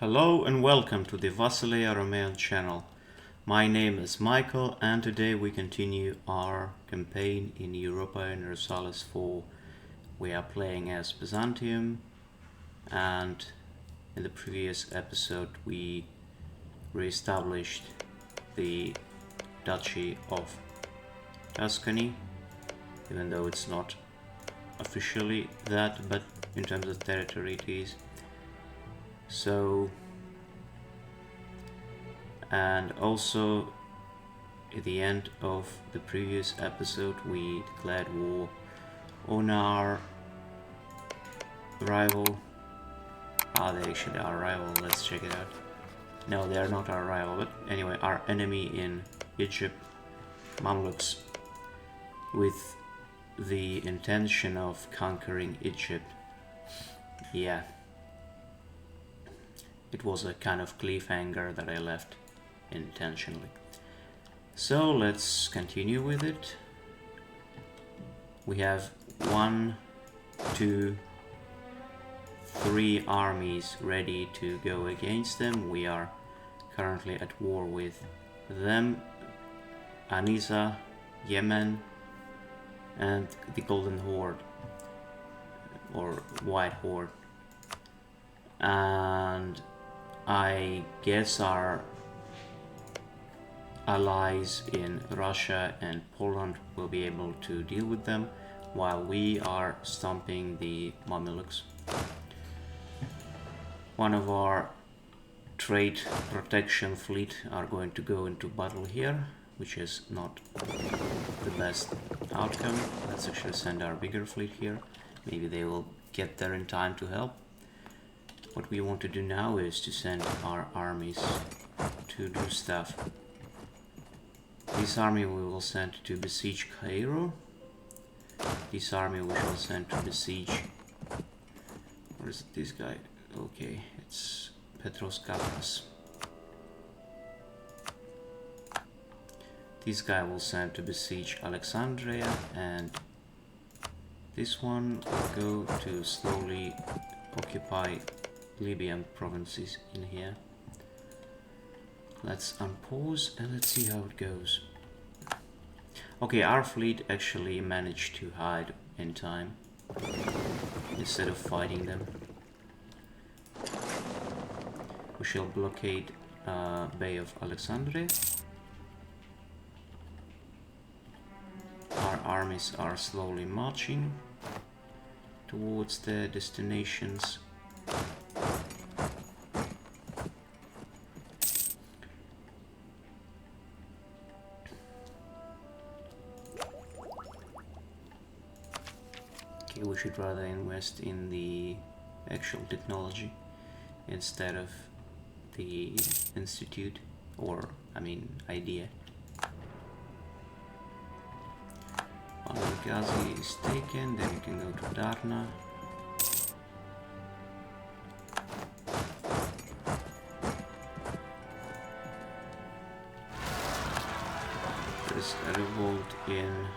Hello and welcome to the Vassilea Roman channel. My name is Michael and today we continue our campaign in Europa Universalis 4. We are playing as Byzantium, and in the previous episode we re-established the Duchy of Tuscany, even though it's not officially that, but in terms of territory it is. So, and also at the end of the previous episode we declared war on our rival. Are they actually our rival? Let's check it out. No, they are not our rival, but anyway, our enemy in Egypt, Mamelukes, with the intention of conquering Egypt. Yeah. It was a kind of cliffhanger that I left intentionally. So let's continue with it. We have 1, 2, 3 armies ready to go against them. We are currently at war with them, Anisa, Yemen, and the Golden Horde, or White Horde. And I guess our allies in Russia and Poland will be able to deal with them while we are stomping the Mamelukes. One of our trade protection fleet are going to go into battle here, which is not the best outcome. Let's actually send our bigger fleet here. Maybe they will get there in time to help. What we want to do now is to send our armies to do stuff. This army we will send to besiege Cairo. This army we shall send to besiege... Where is this guy? Okay, it's Petros Kappas. This guy will send to besiege Alexandria, and this one will go to slowly occupy Libyan provinces in here. Let's unpause and let's see how it goes. Okay, our fleet actually managed to hide in time instead of fighting them. We shall blockade Bay of Alexandria. Our armies are slowly marching towards their destinations. We should rather invest in the actual technology instead of the institute, or idea. Mameluke is taken, then we can go to Darna. There's a revolt in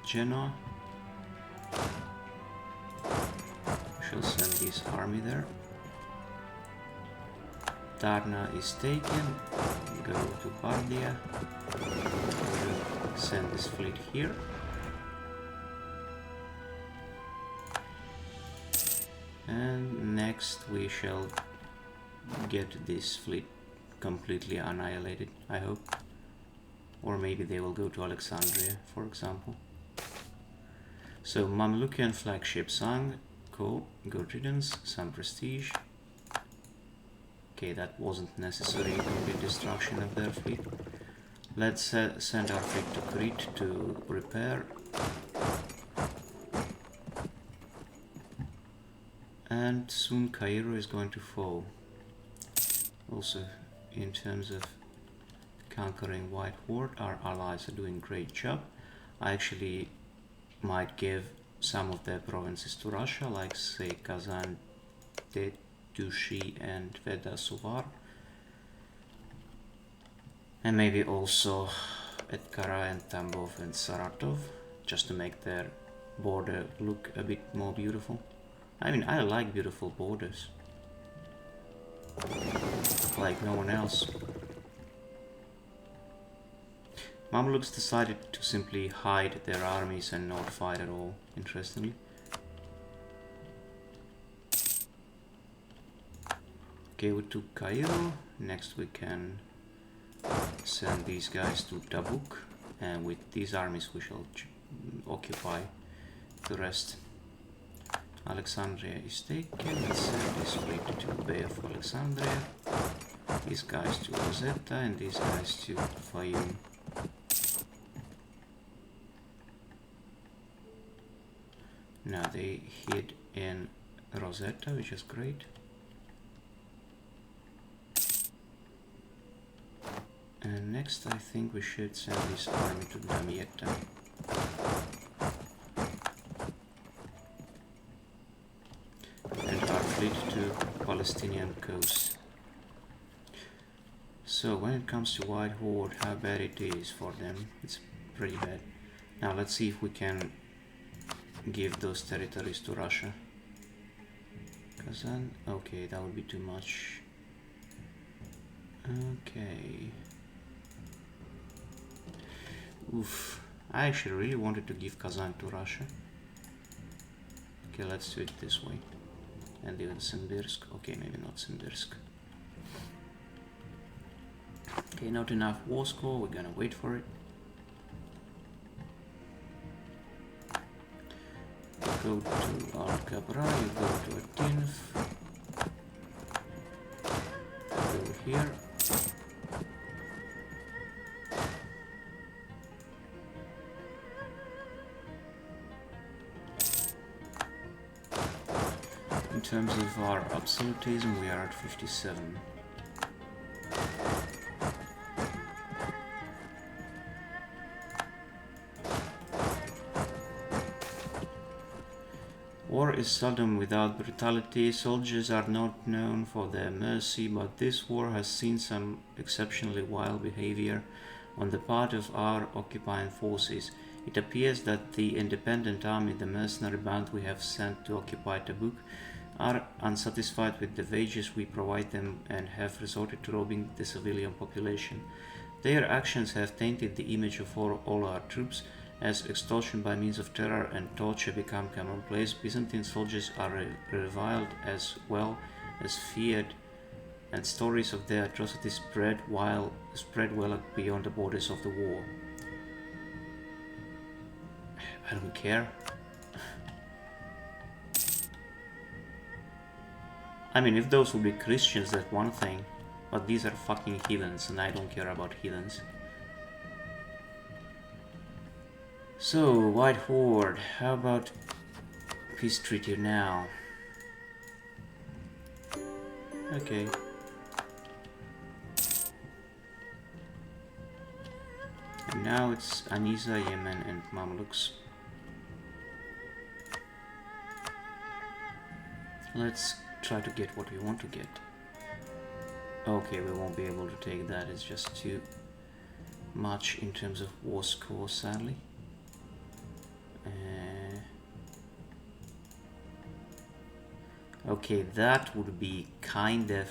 Genoa. Shall send this army there. Darna is taken. Go to Bardia. We'll send this fleet here. And next we shall get this fleet completely annihilated, I hope. Or maybe they will go to Alexandria, for example. So Mamelukean flagship Sang. Cool, good riddance, some prestige. Okay, that wasn't necessary, complete destruction of their fleet. Let's send our fleet to Crete to repair. And soon Cairo is going to fall. Also, in terms of conquering White Horde, our allies are doing a great job. I actually might give some of their provinces to Russia, like say Kazan, Tetushi and Veda Suvar. And maybe also Etkara and Tambov and Saratov, just to make their border look a bit more beautiful. I mean, I like beautiful borders. like no one else. Mamelukes decided to simply hide their armies and not fight at all, interestingly. Okay, we took Cairo. Next we can send these guys to Tabuk, and with these armies we shall occupy the rest. Alexandria is taken. Let's send this fleet to Bay of Alexandria. These guys to Rosetta and these guys to Fayoum. Now they hid in Rosetta, which is great. And next I think we should send this army to Damietta. And our fleet to Palestinian coast. So when it comes to White Horde, how bad it is for them, it's pretty bad. Now let's see if we can give those territories to Russia. Kazan, okay, that would be too much. Okay. Oof, I actually really wanted to give Kazan to Russia. Okay, let's do it this way. And even Simbirsk. Okay, maybe not Simbirsk. Okay, not enough war score, we're gonna wait for it. You go to Al-Kabra, you go to Atinf. Go here. In terms of our absolutism, we are at 57. War is seldom without brutality. Soldiers are not known for their mercy, but this war has seen some exceptionally wild behavior on the part of our occupying forces. It appears that the independent army, the mercenary band we have sent to occupy Tabuk, are unsatisfied with the wages we provide them and have resorted to robbing the civilian population. Their actions have tainted the image of all our troops. As extortion by means of terror and torture become commonplace, Byzantine soldiers are reviled as well as feared, and stories of their atrocities spread well beyond the borders of the war. I don't care. I mean, if those would be Christians, that's one thing, but these are fucking heathens, and I don't care about heathens. So, White Horde, how about peace treaty now? Okay. And now it's Anisa, Yemen, and Mamelukes. Let's try to get what we want to get. Okay, we won't be able to take that, it's just too much in terms of war score, sadly. Okay, that would be kind of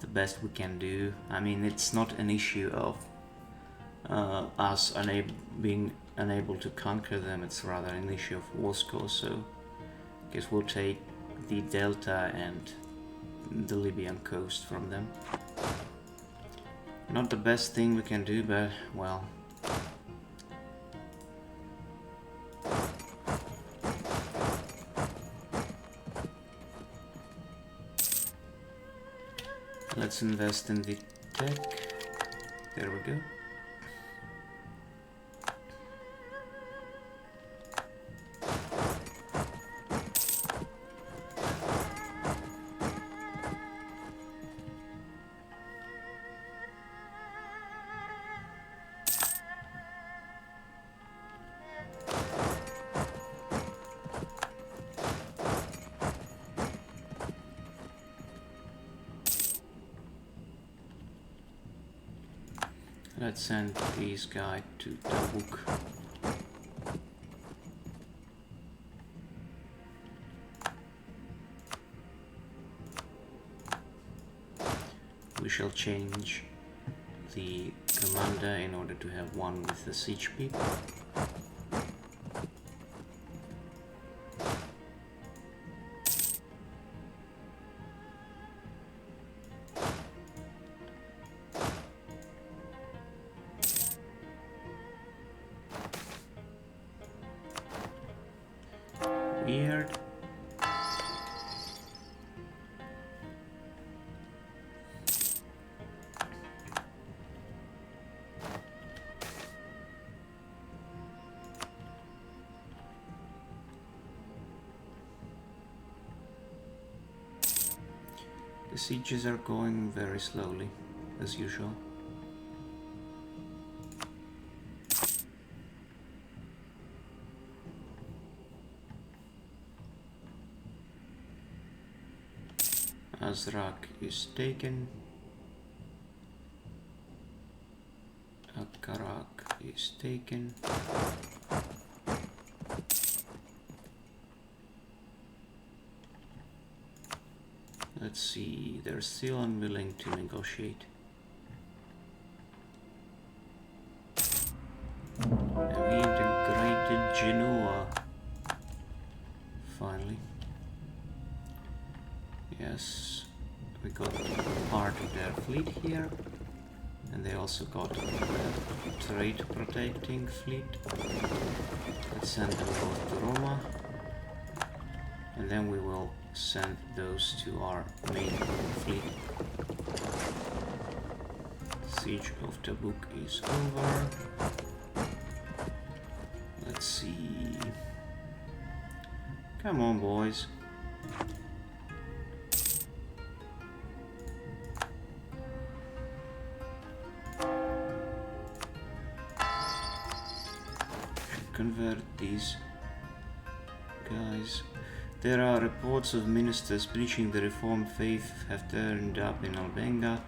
the best we can do. I mean, it's not an issue of us being unable to conquer them, it's rather an issue of war score, so I guess we'll take the delta and the Libyan coast from them. Not the best thing we can do, but well. Let's invest in the tech. There we go. Let's send this guy to Tabuk. We shall change the commander in order to have one with the siege people. Weird. The sieges are going very slowly, as usual. Azrak is taken. Akarak is taken. Let's see, they're still unwilling to negotiate. And we integrated Genoa. Finally. Yes, we got part of their fleet here. And they also got a trade protecting fleet. Let's send them both to Roma. And then we will send those to our main fleet. Siege of Tabuk is over. Let's see. Come on, boys. Should convert these guys. There are reports of ministers preaching the Reformed faith have turned up in Albenga.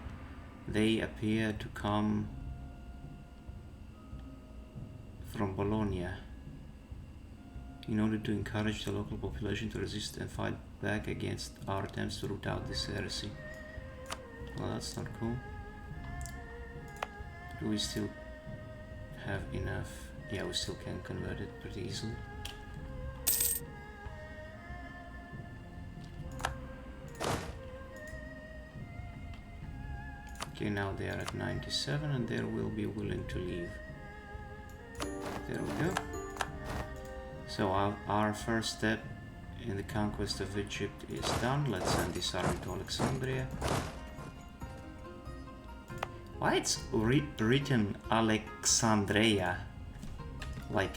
They appear to come from Bologna in order to encourage the local population to resist and fight back against our attempts to root out this heresy. Well, that's not cool. Do we still have enough? Yeah, we still can convert it pretty easily. Okay, now they are at 97 and they will be willing to leave. There we go. So our first step in the conquest of Egypt is done. Let's send this army to Alexandria. Why it's written Alexandrea? Like,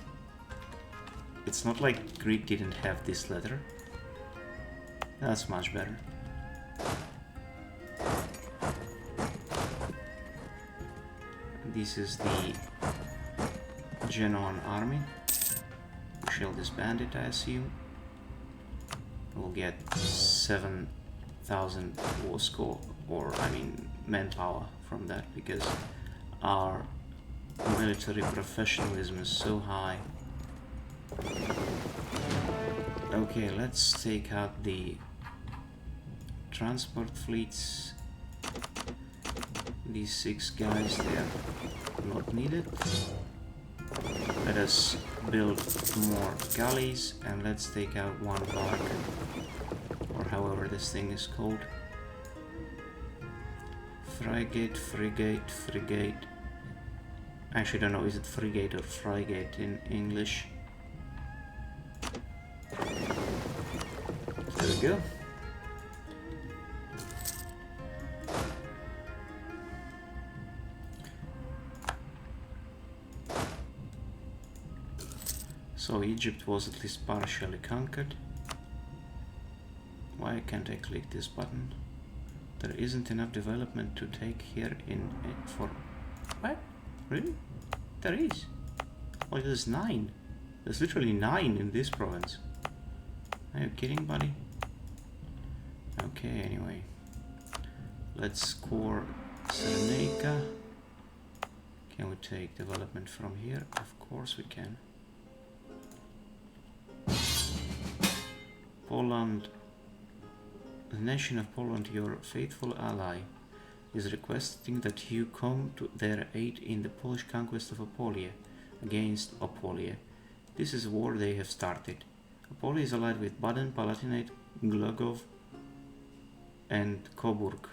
it's not like Greek didn't have this letter. That's much better. This is the Genoan army. We shall disband it, I assume. We'll get 7,000 war score, or I mean manpower from that, because our military professionalism is so high. Okay, let's take out the transport fleets. These 6 guys, they are not needed. Let us build more galleys and let's take out one bark, or however this thing is called. Frigate, frigate, frigate. I actually don't know, is it frigate or frigate in English? There we go. So Egypt was at least partially conquered. Why can't I click this button? There isn't enough development to take here in for... What? Really? There is. Oh, there's 9. There's literally 9 in this province. Are you kidding, buddy? Okay, anyway. Let's score Cyrenaica. Can we take development from here? Of course we can. Poland, the nation of Poland, your faithful ally, is requesting that you come to their aid in the Polish conquest of Apulia against Apulia. This is a war they have started. Apulia is allied with Baden, Palatinate, Glogov, and Coburg.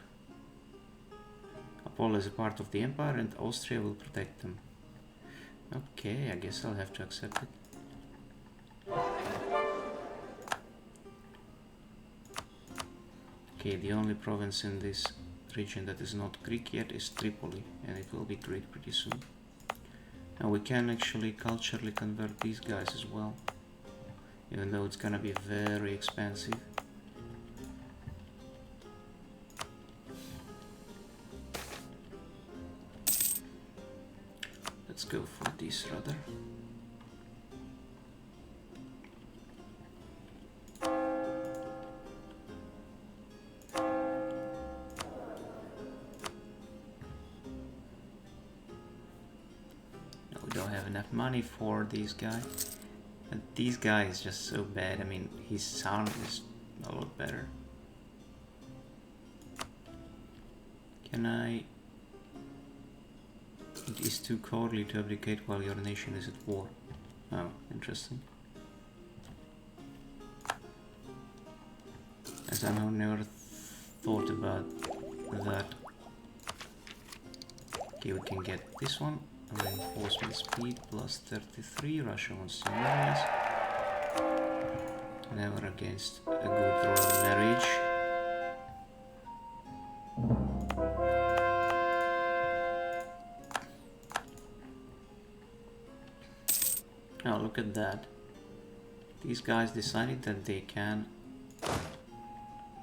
Apulia is a part of the empire and Austria will protect them. Okay, I guess I'll have to accept it. Okay, the only province in this region that is not Greek yet is Tripoli, and it will be Greek pretty soon. Now we can actually culturally convert these guys as well, even though it's gonna be very expensive. Let's go for this rather. No, we don't have enough money for this guy. And this guy is just so bad. I mean, his sound is a lot better. Can I... It is too cowardly to abdicate while your nation is at war. Oh, interesting. I somehow never thought about that. Okay, we can get this one. Reinforcement speed plus 33. Russia wants some areas. Never against a good royal marriage. Now look at that. These guys decided that they can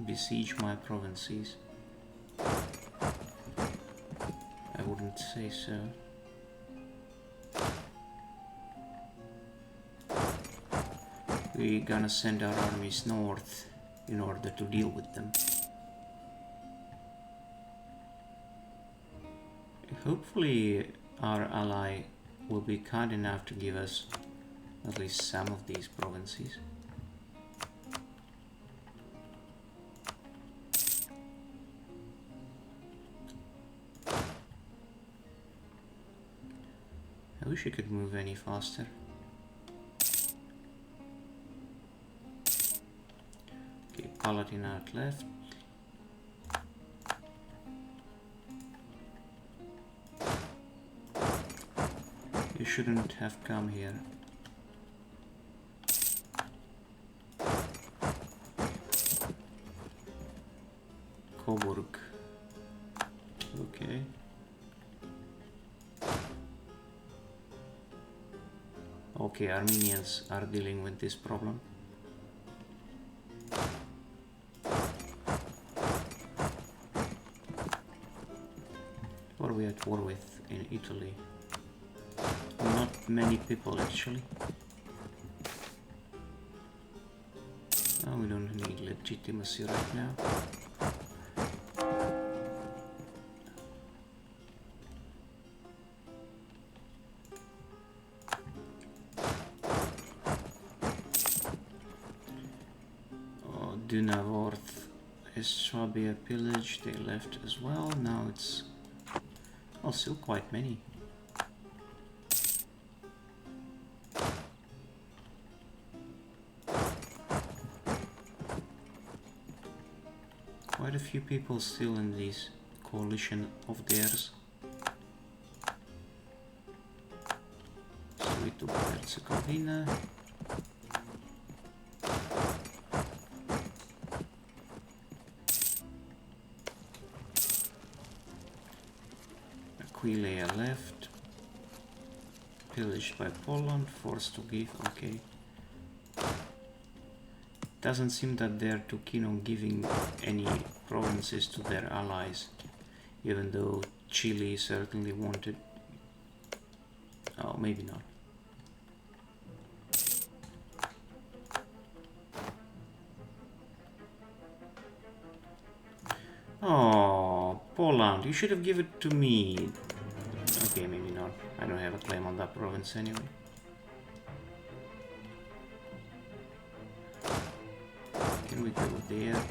besiege my provinces. I wouldn't say so. We're gonna send our armies north in order to deal with them. Hopefully our ally will be kind enough to give us at least some of these provinces. I wish I could move any faster. Okay, Palatinate left. You shouldn't have come here. Coburg. Okay. Okay, Armenians are dealing with this problem. What are we at war with in Italy? Not many people actually. Oh, we don't need legitimacy right now. Dunaworth is Swabia pillage, they left as well. Now it's still quite many. Quite a few people still in this coalition of theirs. So we took Herzegovina. Aquileia left, pillaged by Poland, forced to give, okay. Doesn't seem that they're too keen on giving any provinces to their allies, even though Chile certainly wanted. Oh, maybe not. Oh, Poland, you should have given it to me. Okay, maybe not. I don't have a claim on that province anyway. Can we go there?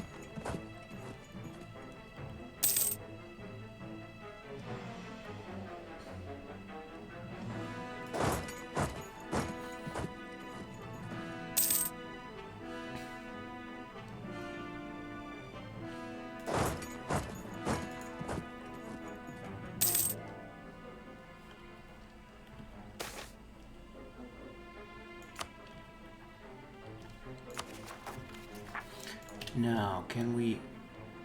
Now, can we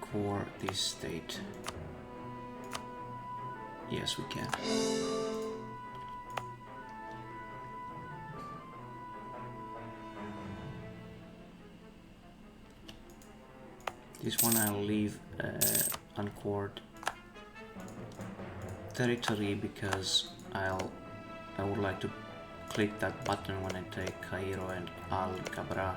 core this state? Yes, we can. This one I'll leave uncored territory because I would like to click that button when I take Cairo and Al-Garbia.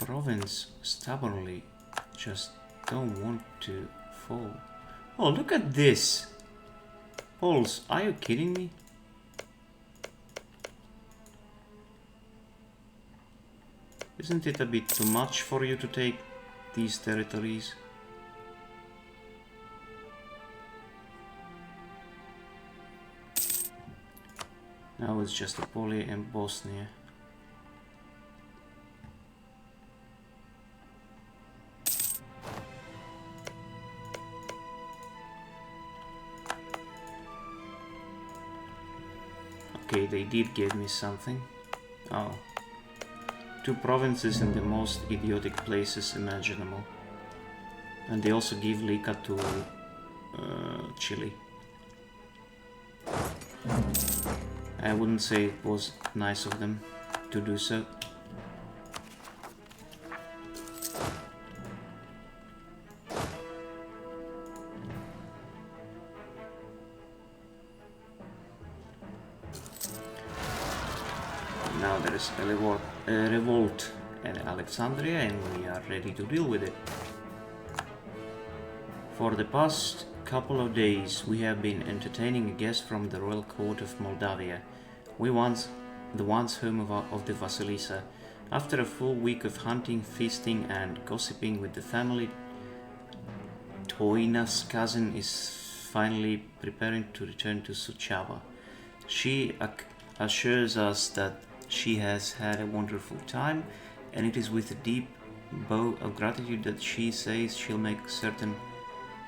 Province stubbornly just don't want to fall. Oh, look at this! Poles, are you kidding me? Isn't it a bit too much for you to take these territories? Now it's just Apollo and Bosnia. Okay, they did give me something. Oh. 2 provinces in the most idiotic places imaginable. And they also give Lika to Chile. I wouldn't say it was nice of them to do so. Now there is a revolt in Alexandria and we are ready to deal with it. For the past couple of days we have been entertaining a guest from the royal court of Moldavia. The once home of the Vasilisa. After a full week of hunting, feasting and gossiping with the family, Toina's cousin is finally preparing to return to Suceava. She assures us that she has had a wonderful time, and it is with a deep bow of gratitude that she says she'll make certain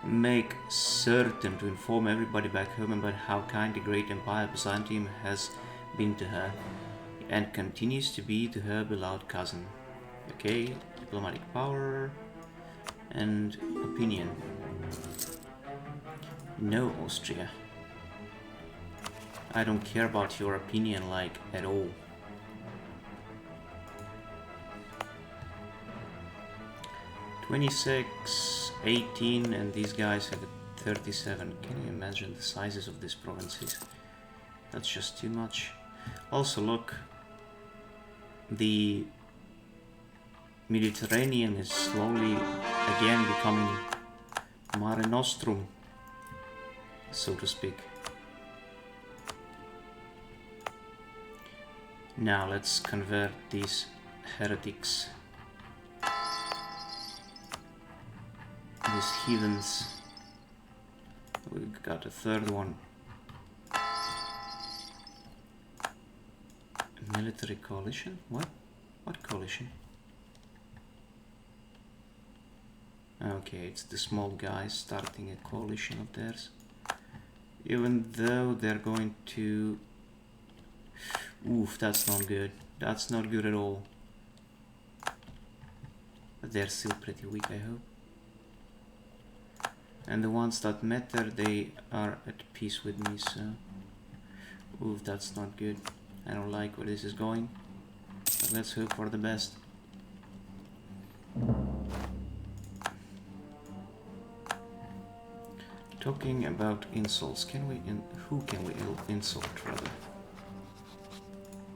to inform everybody back home about how kind the great empire Byzantium has been to her, and continues to be to her beloved cousin. Okay, diplomatic power and opinion. No, Austria. I don't care about your opinion, like, at all. (26), 18, and these guys have a 37. Can you imagine the sizes of these provinces? That's just too much. Also, look, the Mediterranean is slowly again becoming Mare Nostrum, so to speak. Now let's convert these heretics, these heathens. We've got a third one. Military coalition? What? What coalition? Okay, it's the small guys starting a coalition of theirs. Even though they're going to... Oof, that's not good. That's not good at all. But they're still pretty weak, I hope. And the ones that matter, they are at peace with me, so... Oof, that's not good. I don't like where this is going. But let's hope for the best. Talking about insults, can we... who can we insult, rather?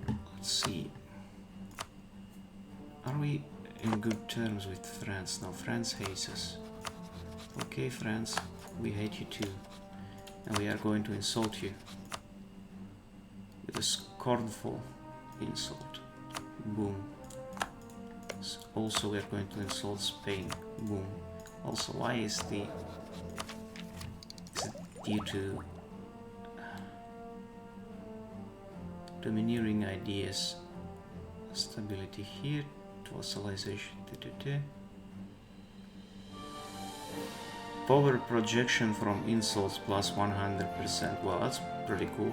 Let's see. Are we in good terms with France? No, France hates us. Okay, France, we hate you too. and we are going to insult you with a scornful insult. Boom. Also, we are going to insult Spain. Boom. Also, why is it due to domineering ideas? Stability here, vassalization. Power projection from insults plus 100%. Well, that's pretty cool.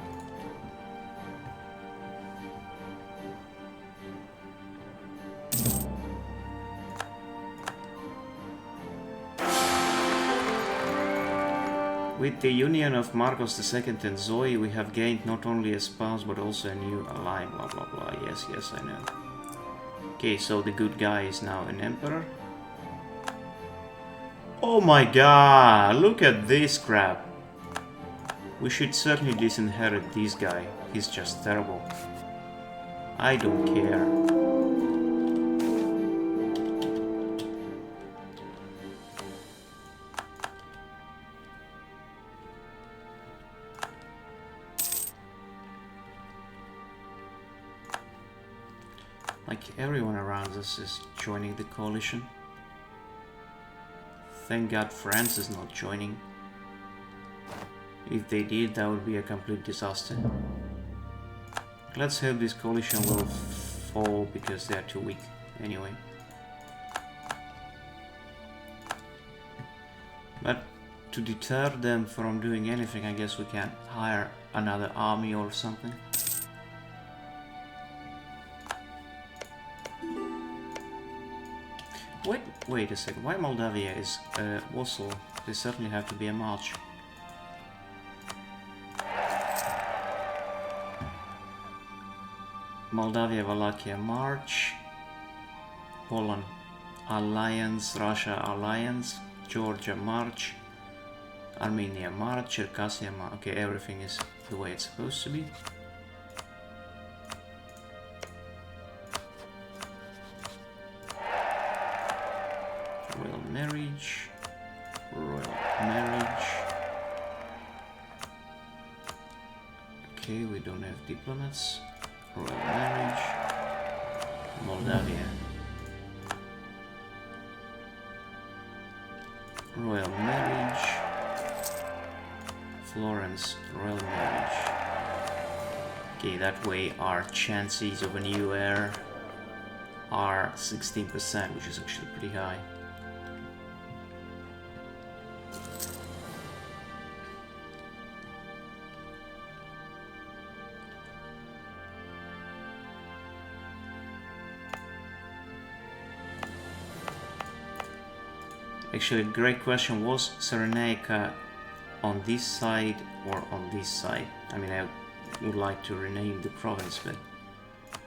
With the union of Marcos II and Zoe, we have gained not only a spouse but also a new ally, blah blah blah. Yes, yes, I know. Okay, so the good guy is now an emperor. Oh my god, look at this crap. We should certainly disinherit this guy. He's just terrible. I don't care. Like everyone around us is joining the coalition. Thank God France is not joining. If they did, that would be a complete disaster. Let's hope this coalition will fall because they are too weak anyway. But to deter them from doing anything, I guess we can hire another army or something. Wait a second, why Moldavia is a vassal? They certainly have to be a march. Moldavia, Wallachia, march. Poland, alliance. Russia, alliance. Georgia, march. Armenia, march. Circassia, march. Okay, everything is the way it's supposed to be. Royal marriage. Royal marriage. Okay, we don't have diplomats. Royal marriage. Moldavia. Royal marriage. Florence, royal marriage. Okay, that way our chances of a new heir are 16%, which is actually pretty high. Actually, a great question, was Cyrenaica on this side or on this side? I mean, I would like to rename the province, but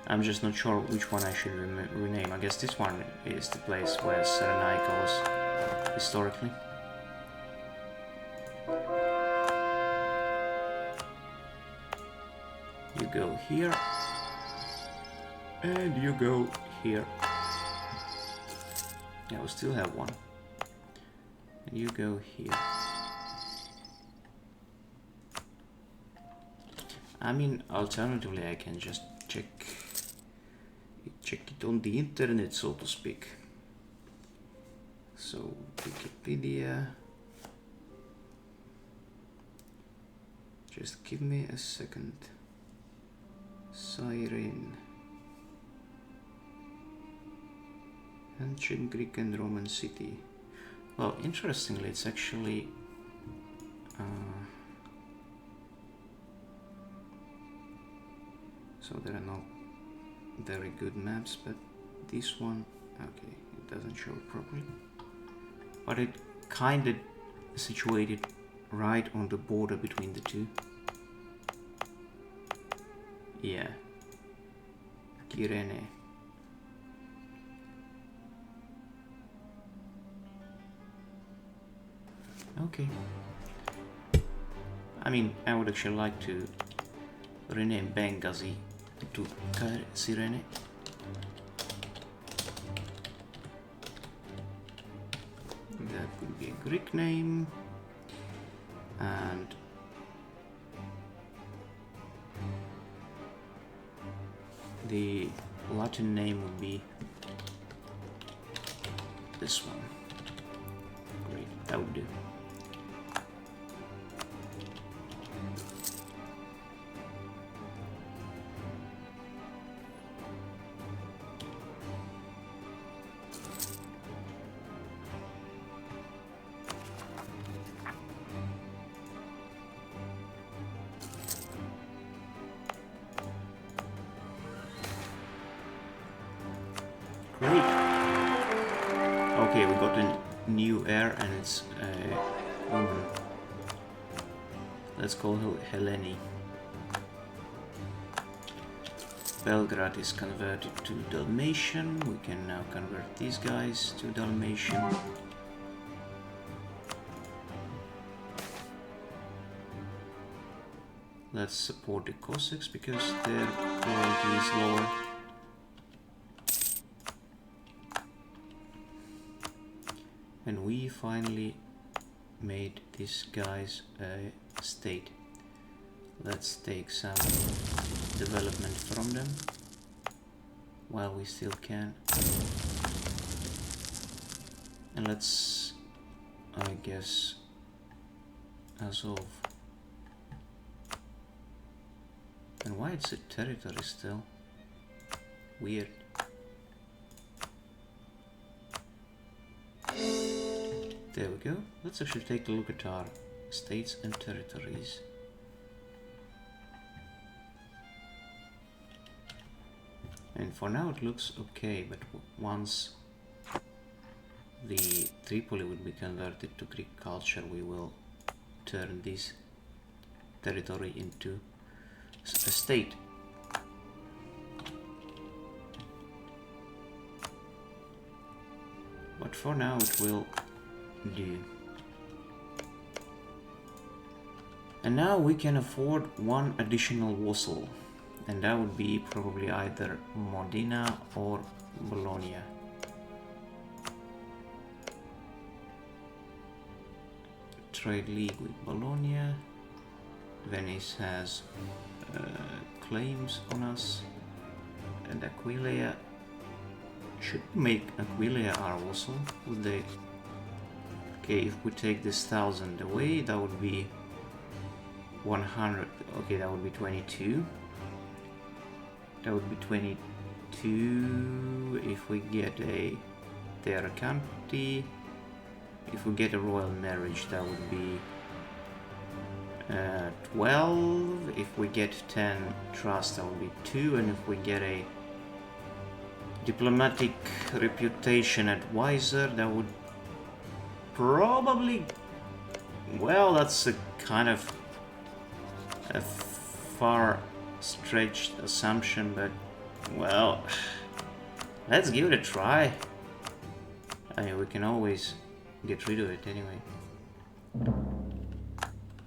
I'm just not sure which one I should rename. I guess this one is the place where Cyrenaica was historically. You go here, and you go here. Yeah, we still have one. And you go here. I mean, alternatively, I can just check it on the internet, so to speak. So, Wikipedia. Just give me a second. Cyrene. Ancient Greek and Roman city. Well, interestingly, it's actually so there are not very good maps, but this one, okay, it doesn't show properly, but it kind of situated right on the border between the two. Yeah, Kyrene. Okay. I mean, I would actually like to rename Benghazi to Cyrene. That would be a Greek name. And The Latin name would be this one. Great, that would do. Great. Okay, we got a new heir and it's a woman. Let's call her Helene. Belgrade is converted to Dalmatian. We can now convert these guys to Dalmatian. Let's support the Cossacks because their quality is lower. And we finally made these guys a state. Let's take some development from them while we still can. And let's, I guess, Azov. And why it's a territory still? Weird. There we go. Let's actually take a look at our states and territories. And for now it looks okay, but once the Tripoli would be converted to Greek culture, we will turn this territory into a state. But for now it will do. And now we can afford one additional vassal, and that would be probably either Modena or Bologna. Trade league with Bologna. Venice has claims on us, and Aquileia. Should we make Aquileia our vassal? Would they? Okay, if we take this 1,000 away, that would be 100. Okay, that would be 22. That would be 22 if we get a Terra County. If we get a royal marriage, that would be 12. If we get 10 trust, that would be 2. And if we get a diplomatic reputation advisor, that would probably, well, that's a kind of a far stretched assumption, but well, let's give it a try. I mean, we can always get rid of it anyway.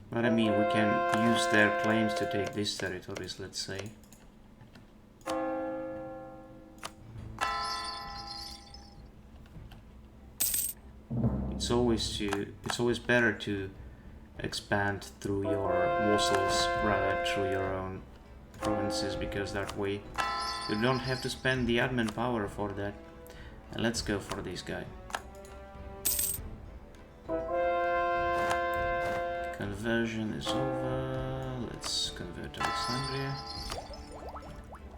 But I mean, we can use their claims to take these territories, let's say. It's always better to expand through your vassals rather through your own provinces, because that way you don't have to spend the admin power for that. And let's go for this guy. Conversion is over. Let's convert Alexandria,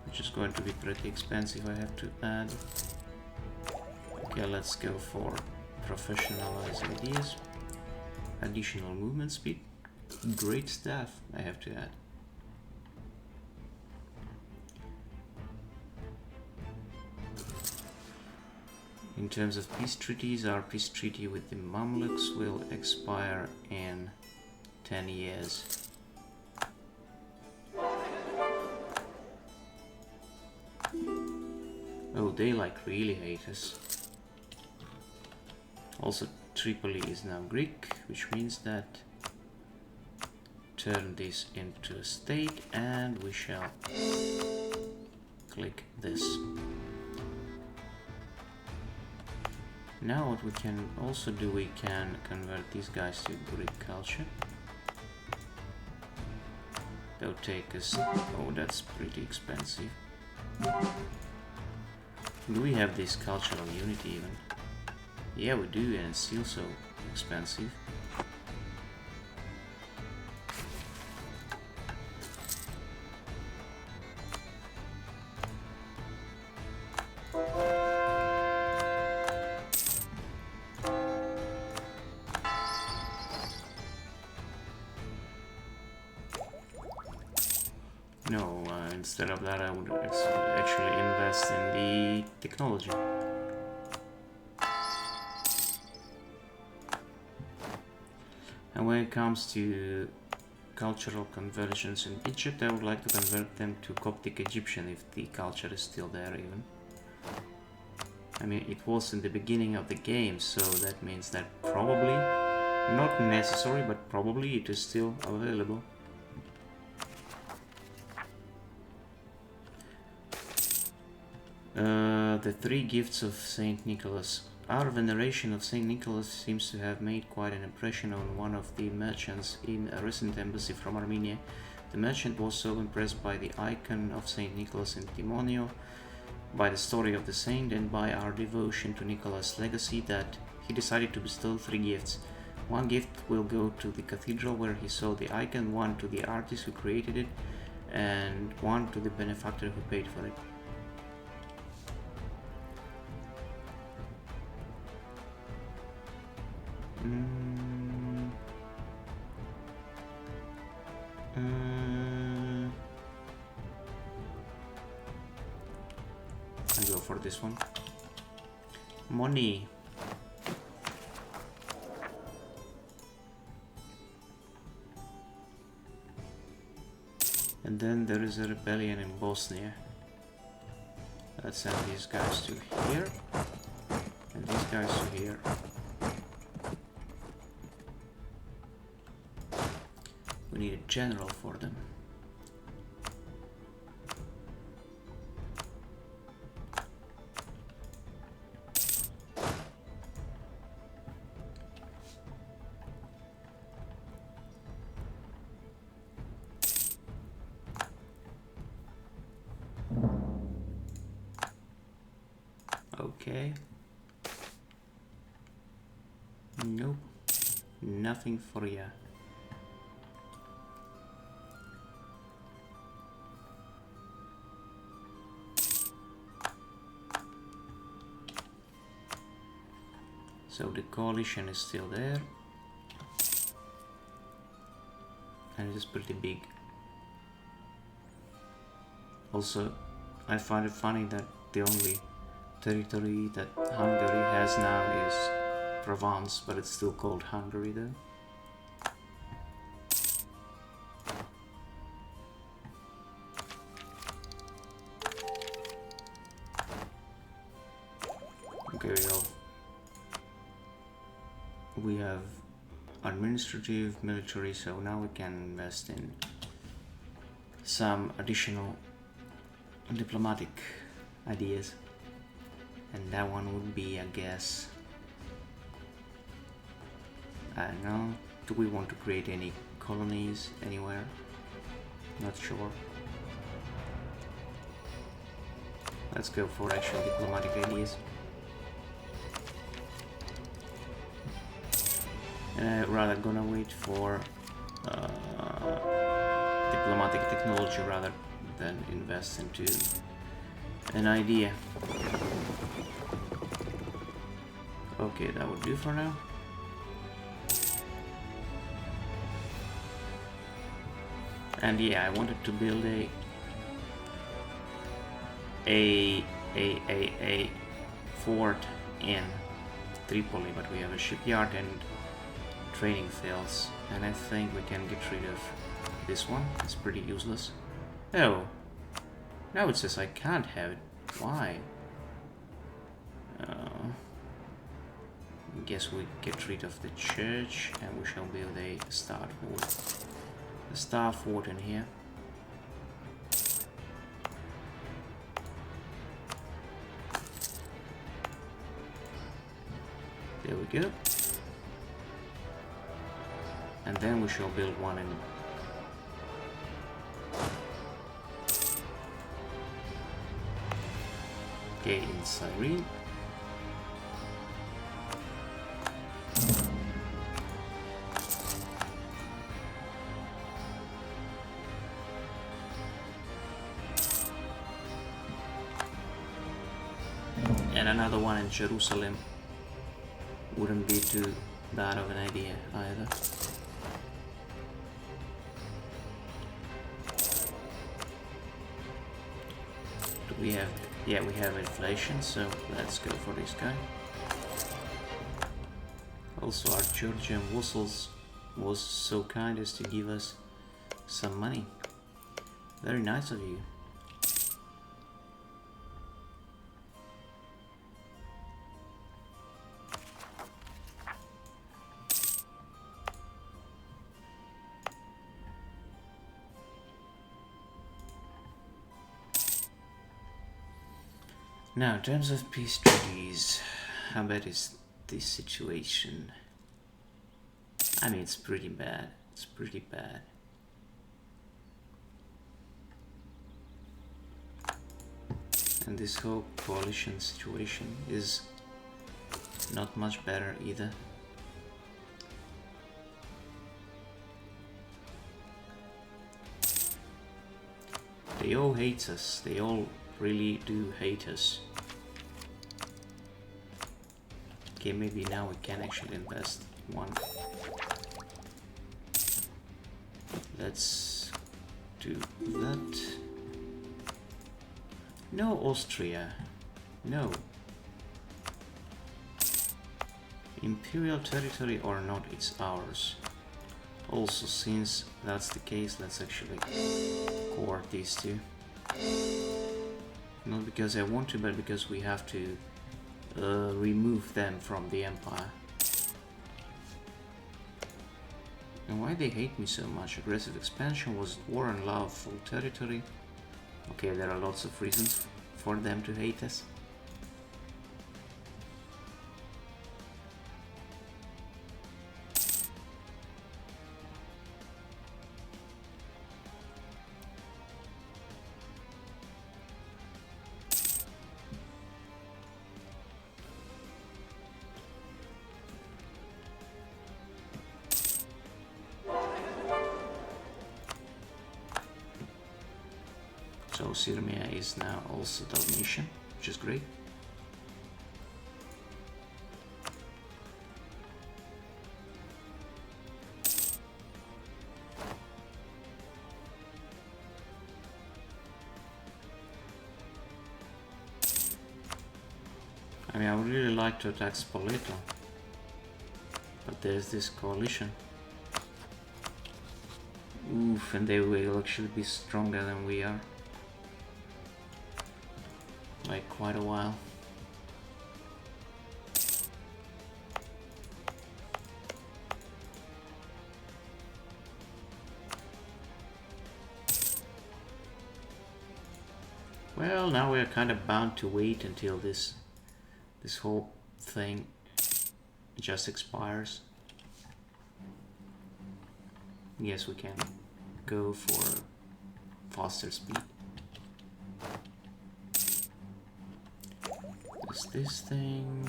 which is going to be pretty expensive, I have to add. Okay, let's go for professionalize ideas. Additional movement speed. Great stuff, I have to add. In terms of peace treaties, our peace treaty with the Mamelukes will expire in 10 years. Oh, they like really hate us. Also, Tripoli is now Greek, which means that turn this into a state, and we shall click this. Now what we can also do, we can convert these guys to Greek culture. That would take us, oh, that's pretty expensive. Do we have this cultural unity even? Yeah, we do, and it's still so expensive. No, instead of that I would actually invest in the technology. And when it comes to cultural conversions in Egypt, I would like to convert them to Coptic Egyptian if the culture is still there even. I mean, it was in the beginning of the game, so that means that probably, not necessary, but probably it is still available. The three gifts of Saint Nicholas. Our veneration of Saint Nicholas seems to have made quite an impression on one of the merchants in a recent embassy from Armenia. The merchant was so impressed by the icon of Saint Nicholas in Timonio, by the story of the saint, and by our devotion to Nicholas' legacy that he decided to bestow three gifts. One gift will go to the cathedral where he saw the icon, one to the artist who created it, and one to the benefactor who paid for it. I go for this one. Money. And then there is a rebellion in Bosnia. Let's send these guys to here and these guys to here. We need a general for them. Okay. Nope. Nothing for ya. So the coalition is still there, and it is pretty big. Also, I find it funny that the only territory that Hungary has now is Provence, but it's still called Hungary though. Okay, we have administrative, military, so now we can invest in some additional diplomatic ideas, and that one would be, I guess, I don't know, do we want to create any colonies anywhere? Not sure. Let's go for actual diplomatic ideas. And I'm rather gonna wait for diplomatic technology rather than invest into an idea. Okay, that would do for now. And yeah, I wanted to build a fort in Tripoli, but we have a shipyard and training fields, and I think we can get rid of this one. It's pretty useless. Oh, now it says I can't have it. Why? I guess we get rid of the church and we shall build a star fort in here. There we go. And then we shall build one in Okay, in Cyrene. And another one in Jerusalem wouldn't be too bad of an idea either. Do we have... yeah, we have inflation, so let's go for this guy. Also, our Georgian vassals was so kind as to give us some money. Very nice of you. Now, in terms of peace treaties, how bad is this situation? I mean, it's pretty bad. It's pretty bad. And this whole coalition situation is not much better either. They all hate us. They all really do hate us. Okay, maybe now we can actually invest one. Let's do that. No, Austria. No. Imperial territory or not, it's ours. Also, since that's the case, let's actually court these two. Not because I want to, but because we have to remove them from the empire. And why they hate me so much? Aggressive expansion, was war and love, full territory. Okay, there are lots of reasons for them to hate us. So Sirmia is now also Dalmatian, which is great. I mean, I would really like to attack Spoleto, but there's this coalition. Oof, and they will actually be stronger than we are. Like quite a while. Well, now we're kind of bound to wait until this whole thing just expires. Yes, we can go for faster speed. There's this thing.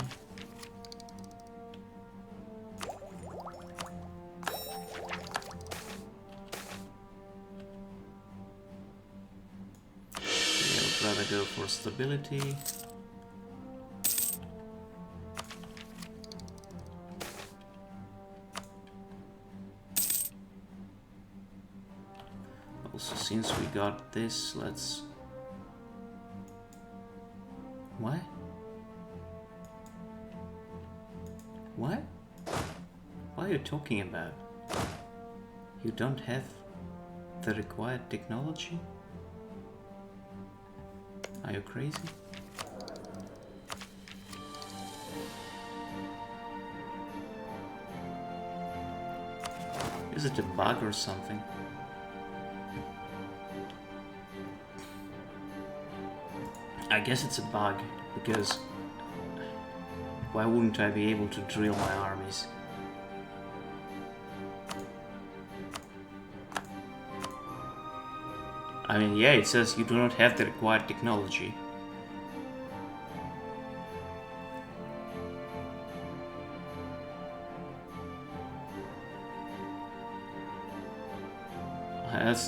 Yeah, I would rather go for stability. Also, since we got this, let's... What? What? What are you talking about? You don't have the required technology? Are you crazy? Is it a bug or something? I guess it's a bug, because why wouldn't I be able to drill my armies? I mean, yeah, it says you do not have the required technology.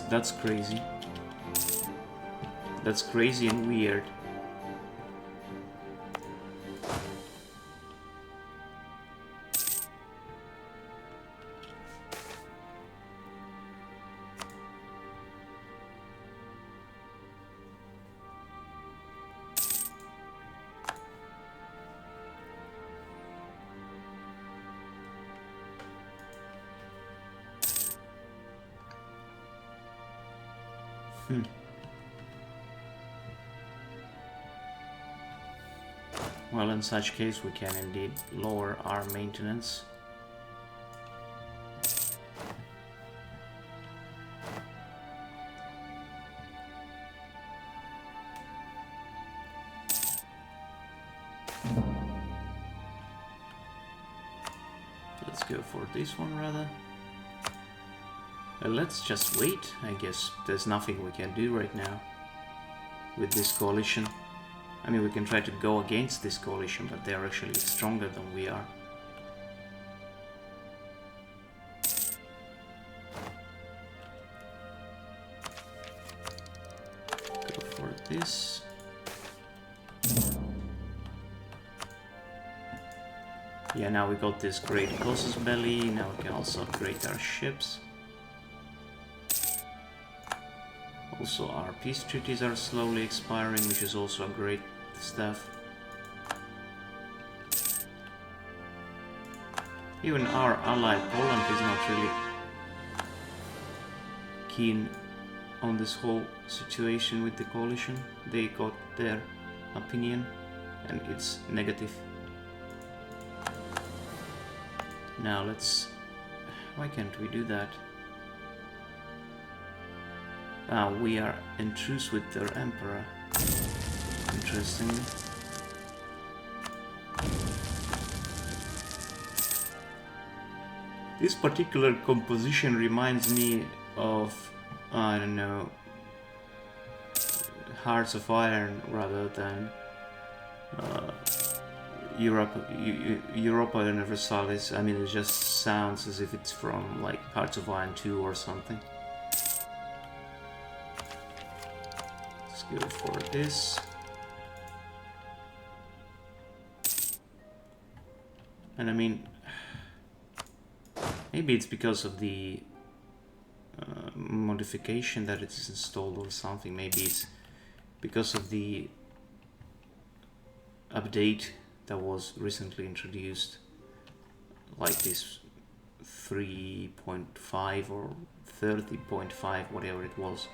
That's crazy. That's crazy and weird. Well, in such case, we can indeed lower our maintenance. Let's go for this one rather. Let's just wait. I guess there's nothing we can do right now with this coalition. I mean, we can try to go against this coalition, but they're actually stronger than we are. Go for this. Yeah, now we got this great casus belli. Now we can also upgrade our ships. Also, our peace treaties are slowly expiring, which is also a great stuff. Even our ally Poland is not really keen on this whole situation with the coalition. They got their opinion and it's negative. Now let's... why can't we do that? We are in truce with their emperor. Interesting. This particular composition reminds me of, I don't know, Hearts of Iron rather than Europa Universalis. I mean, it just sounds as if it's from like Hearts of Iron 2 or something. Let's go for this. And I mean, maybe it's because of the modification that it is installed or something. Maybe it's because of the update that was recently introduced, like this 3.5 or 30.5, whatever it was.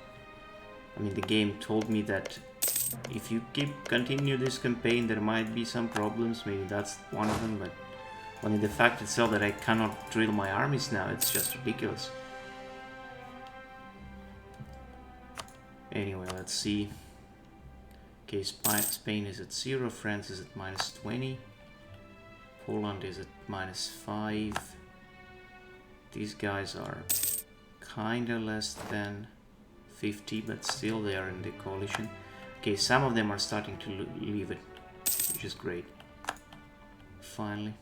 I mean, the game told me that if you continue this campaign, there might be some problems. Maybe that's one of them, but I mean, the fact itself that I cannot drill my armies now, it's just ridiculous. Anyway, let's see. Okay, Spain is at 0, France is at -20, Poland is at -5. These guys are kinda less than 50, but still they are in the coalition. Okay, some of them are starting to leave it, which is great. Finally.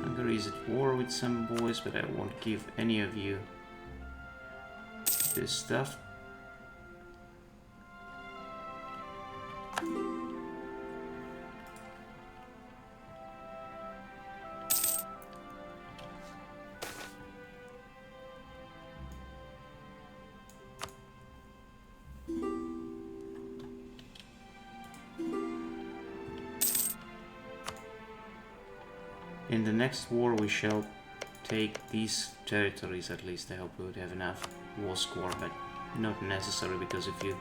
Hungary is at war with some boys, but I won't give any of you this stuff. In the next war we shall take these territories at least. I hope we would have enough war score, but not necessary, because if you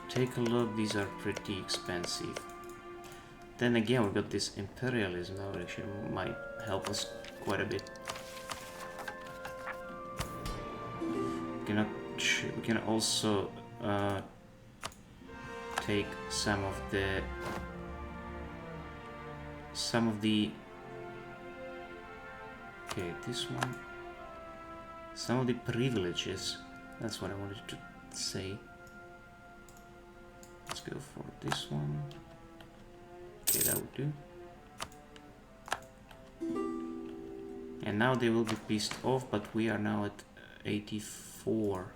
take a look, these are pretty expensive. Then again, we got this imperialism that actually might help us quite a bit. We can also take some of the okay, this one. Some of the privileges. That's what I wanted to say. Let's go for this one. Okay, that would do. And now they will be pissed off, but we are now at 84.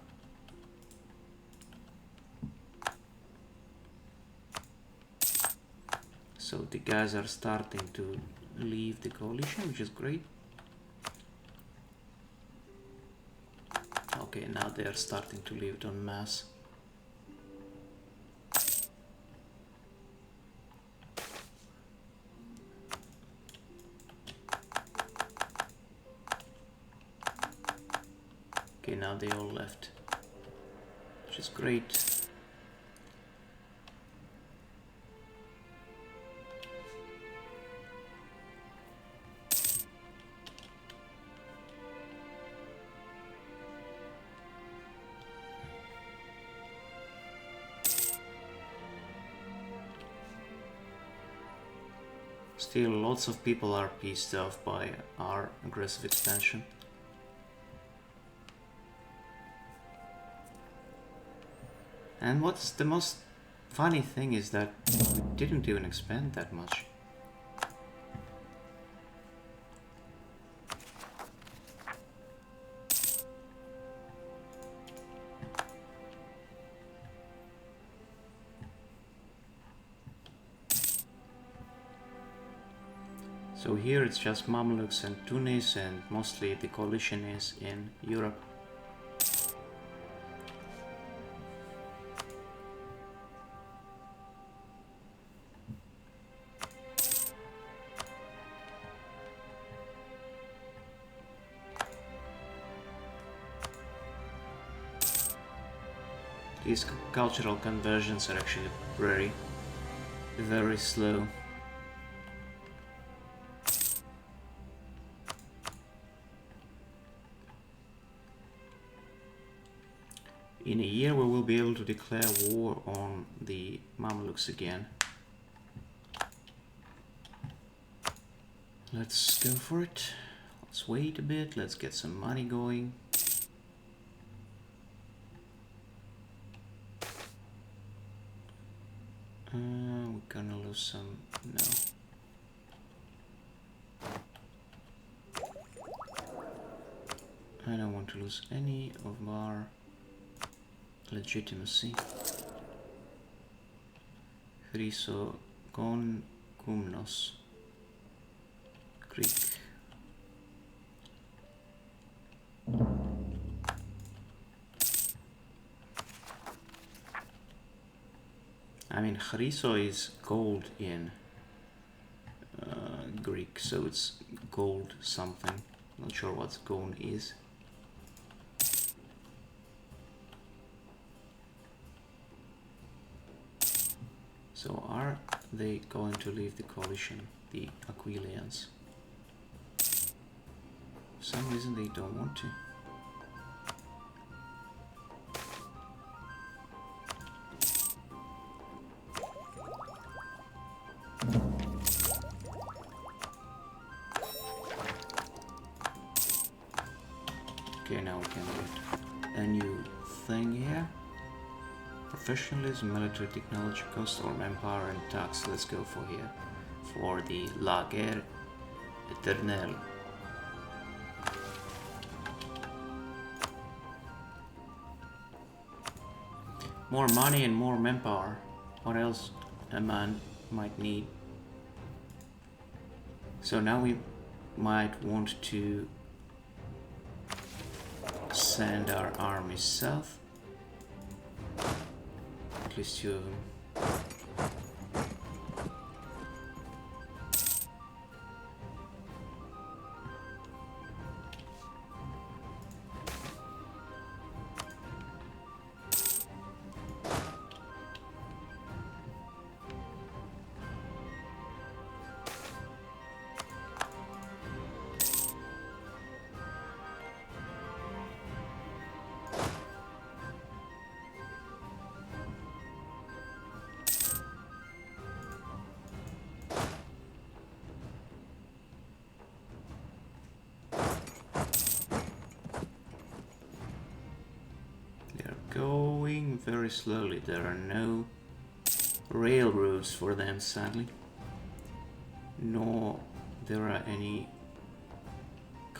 So the guys are starting to leave the coalition, which is great. Okay, now they are starting to leave it en masse. Okay, now they all left, which is great. Still, lots of people are pissed off by our aggressive expansion. And what's the most funny thing is that we didn't even expand that much. So here it's just Mamelukes and Tunis, and mostly the coalition is in Europe. These cultural conversions are actually very slow. In a year we will be able to declare war on the Mamelukes again. Let's go for it. Let's wait a bit, let's get some money going. We're gonna lose some... no. I don't want to lose any of our legitimacy. Chryso Gon Kumnos. Greek. I mean, Chryso is gold in Greek, so it's gold something. Not sure what gon is. So are they going to leave the coalition, the Aquilians? For some reason they don't want to. Okay, now we can get a new thing here. Professionalism, military technology, coastal manpower and tax. Let's go for here. For the La Guerre Eternelle. More money and more manpower. What else a man might need? So now we might want to send our armies south. At least two of them. Going very slowly. There are no railroads for them, sadly. Nor there are any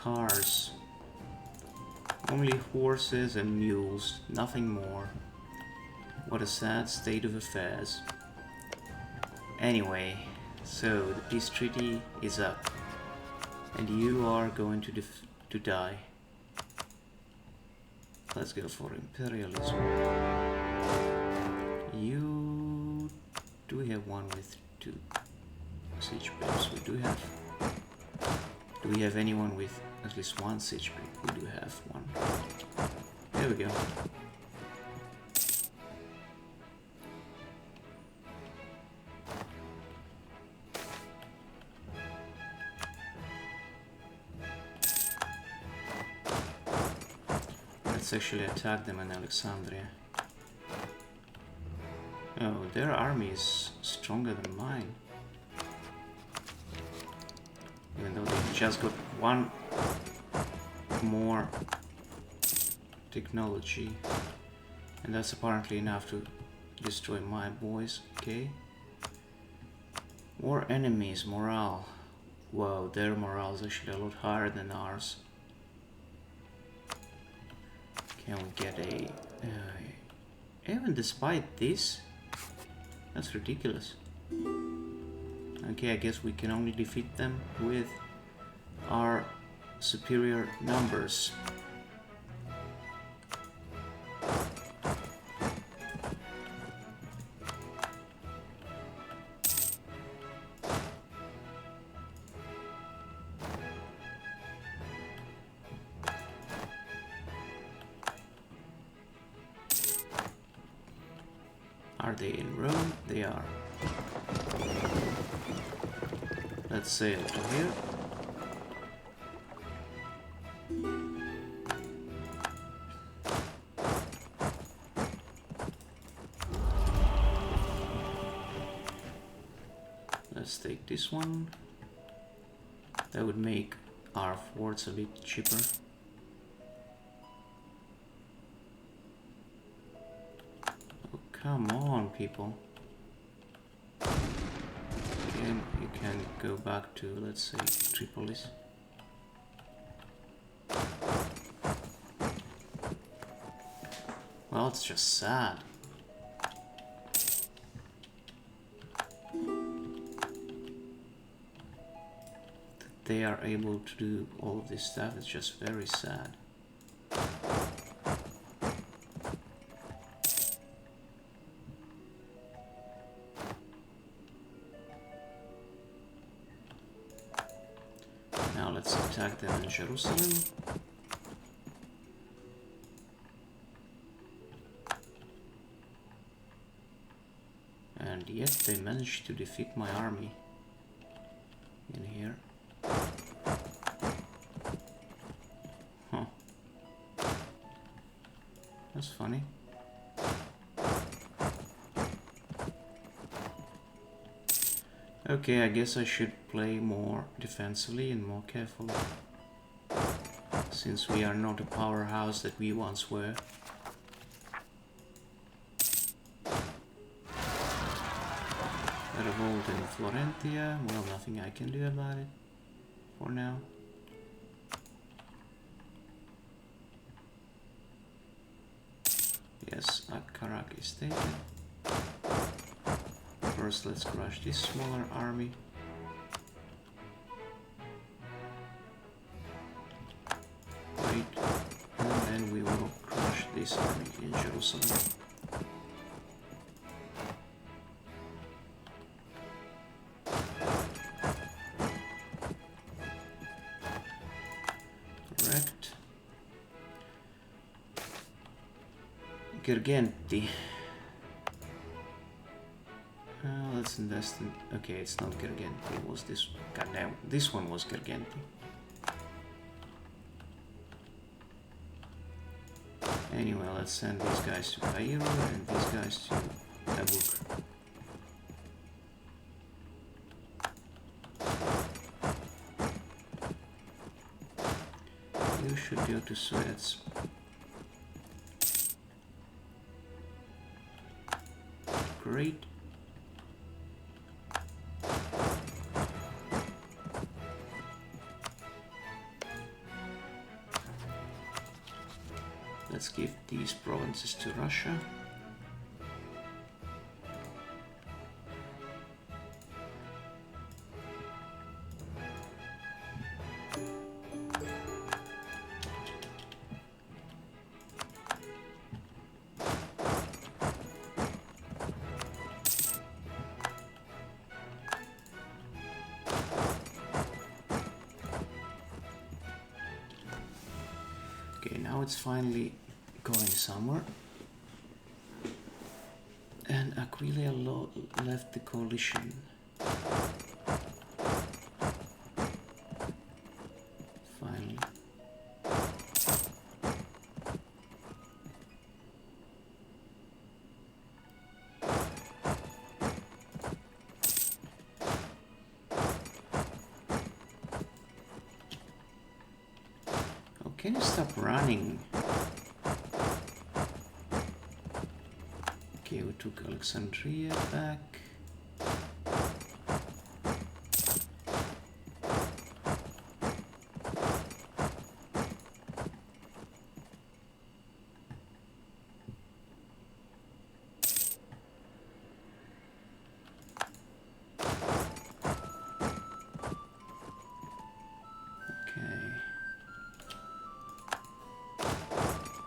cars. Only horses and mules, nothing more. What a sad state of affairs. Anyway, so the peace treaty is up. And you are going to die. Let's go for imperialism. Do we have one with 2 siege pips? We do have. Do we have anyone with at least 1 siege pip? We do have one. There we go. Let's actually attack them in Alexandria. Oh, their army is stronger than mine. Even though they just got 1 more technology. And that's apparently enough to destroy my boys. Okay. War enemies, morale. Wow, their morale is actually a lot higher than ours. Can we get a... even despite this? That's ridiculous. Okay, I guess we can only defeat them with our superior numbers. Are they in Rome? They are. Let's sail to here. Let's take this one. That would make our forts a bit cheaper. Come on, people. You can go back to, let's say, Tripolis. Well, it's just sad. That they are able to do all of this stuff. It's just very sad. Let's attack them in Jerusalem. And yet they managed to defeat my army in here. Huh. That's funny. Okay, I guess I should play more defensively and more carefully, since we are not a powerhouse that we once were. A revolt in Florentia, well, nothing I can do about it for now. Yes, Akarak is taken. First, let's crush this smaller army. Wait, and then we will crush this army in Jerusalem. Correct. Girgenti. Let's invest in... Okay, it's not Girgenti. It was this... Goddamn, this one was Girgenti. Anyway, let's send these guys to Cairo and these guys to Tabuk. You should go to Suez. Great. let's give these provinces to Russia. Okay, now it's finally going somewhere. And Aquileia left the coalition. Finally. Oh, can you stop running? Okay, we took Alexandria back.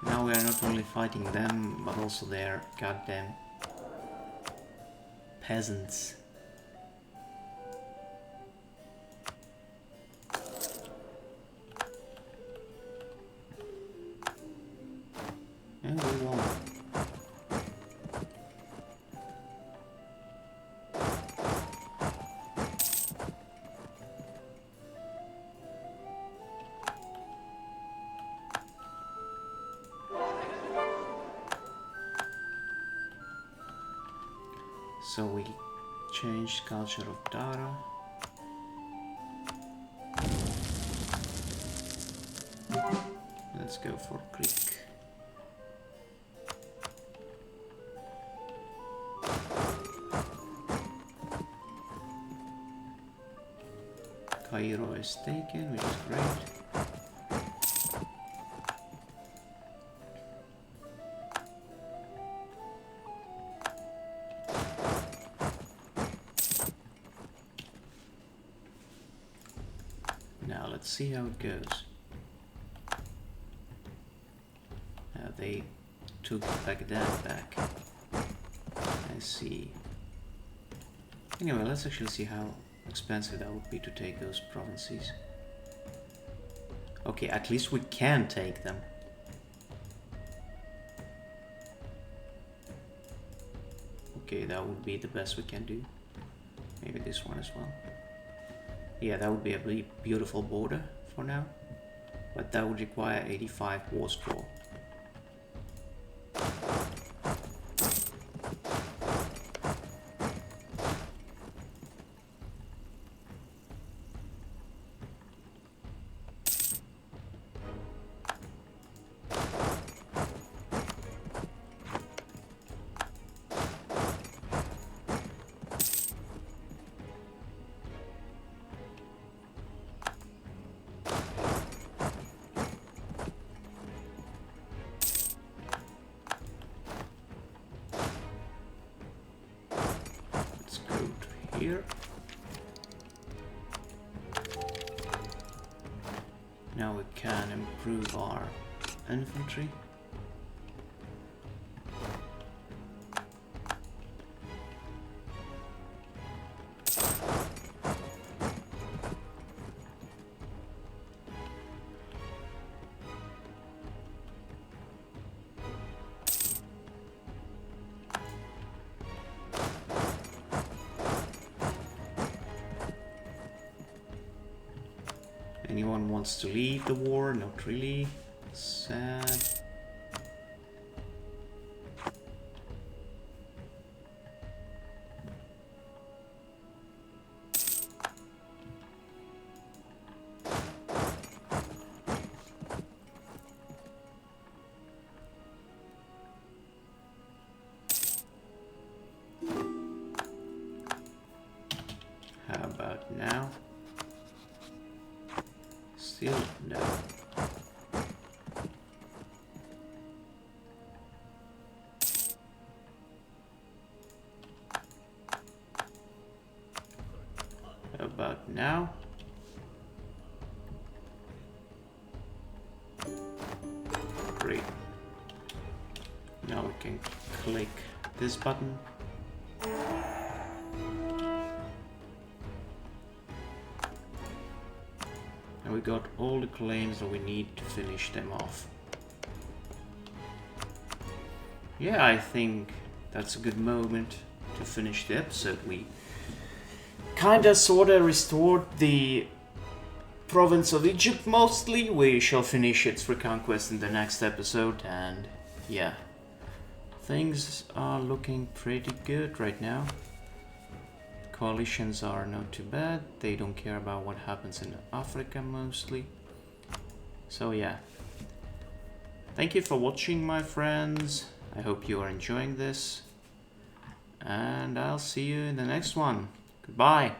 Now we are not only fighting them, but also their goddamn peasants. And we won. So we changed culture of Dara. Let's go for Greek. Cairo is taken, which is great. Now let's see how it goes. They took Baghdad back. I see. Anyway, let's actually see how expensive that would be to take those provinces. Okay, at least we can take them. Okay, that would be the best we can do. Maybe this one as well. Yeah, that would be a really beautiful border for now. But that would require 85 war score. Here. Now we can improve our infantry. Anyone wants to leave the war? Not really. Sad. How about now? Still no. about now? Great. Now we can click this button. And we got all the claims that we need to finish them off. Yeah, I think that's a good moment to finish the episode. We kinda sorta restored the province of Egypt mostly. We shall finish its reconquest in the next episode, and yeah, things are looking pretty good right now. Coalitions are not too bad. They don't care about what happens in Africa mostly. So yeah, thank you for watching, my friends. I hope you are enjoying this, and I'll see you in the next one. Goodbye.